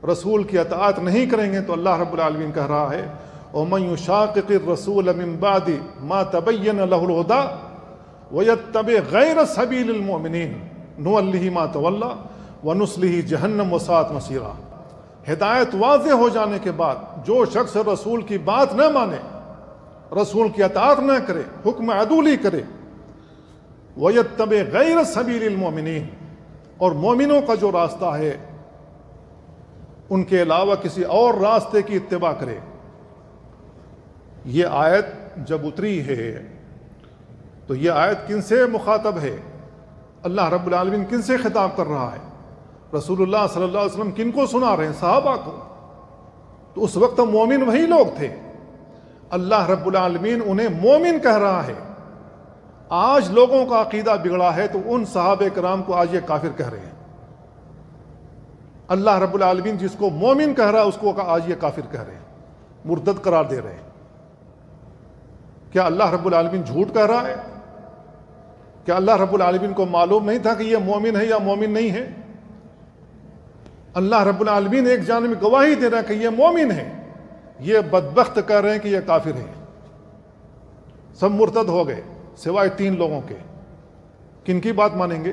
رسول کی اطاعت نہیں کریں گے تو اللہ رب العالمین کہہ رہا ہے وَمَن يُشَاقِقِ الرَّسُولَ مِن بَعْدِ مَا تَبَيَّنَ لَهُ الْهُدَىٰ وَيَتَّبِعْ غَيْرَ سَبِيلِ الْمُؤْمِنِينَ نُوَلِّهِ مَا تَوَلَّىٰ وَنُصْلِهِ جَهَنَّمَ وَسَاءَتْ مَصِيرًا۔ ہدایت واضح ہو جانے کے بعد جو شخص رسول کی بات نہ مانے، رسول کی اطاعت نہ کرے، حکم عدولی کرے، وَيَتَّبِعْ غَيْرَ سَبِيلِ الْمُؤْمِنِينَ اور مومنوں کا جو راستہ ہے ان کے علاوہ کسی اور راستے کی اتباع کرے۔ یہ آیت جب اتری ہے تو یہ آیت کن سے مخاطب ہے؟ اللہ رب العالمین کن سے خطاب کر رہا ہے؟ رسول اللہ صلی اللہ علیہ وسلم کن کو سنا رہے ہیں؟ صحابہ کو۔ تو اس وقت مومن وہی لوگ تھے، اللہ رب العالمین انہیں مومن کہہ رہا ہے۔ آج لوگوں کا عقیدہ بگڑا ہے تو ان صحابہ کرام کو آج یہ کافر کہہ رہے ہیں۔ اللہ رب العالمین جس کو مومن کہہ رہا ہے اس کو آج یہ کافر کہہ رہے ہیں، مرتد قرار دے رہے ہیں۔ کیا اللہ رب العالمین جھوٹ کہہ رہا ہے؟ کیا اللہ رب العالمین کو معلوم نہیں تھا کہ یہ مومن ہے یا مومن نہیں ہے؟ اللہ رب العالمین ایک جانب گواہی دے رہا ہے کہ یہ مومن ہے، یہ بدبخت کہہ رہے ہیں کہ یہ کافر ہے۔ سب مرتد ہو گئے سوائے 3 لوگوں کے۔ کن کی بات مانیں گے؟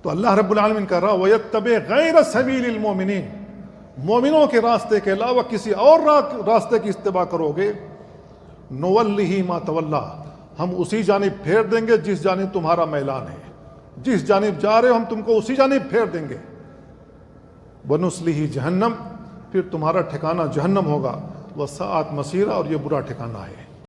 تو اللہ رب العالمین کہہ رہا وَيَتَّبِعْ غَيْرَ سَبِيلِ الْمُؤْمِنِينَ مومنوں کے راستے کے علاوہ کسی اور راستے کی اتباع کرو گے، نُوَلِّهِ مَا تَوَلَّىٰ ہم اسی جانب پھیر دیں گے جس جانب تمہارا میلان ہے، جس جانب جا رہے ہو ہم تم کو اسی جانب پھیر دیں گے۔ وَنُصْلِهِ جہنم پھر تمہارا ٹھکانہ جہنم ہوگا، وَسَاءَتْ مَصِيرًا اور یہ برا ٹھکانہ ہے۔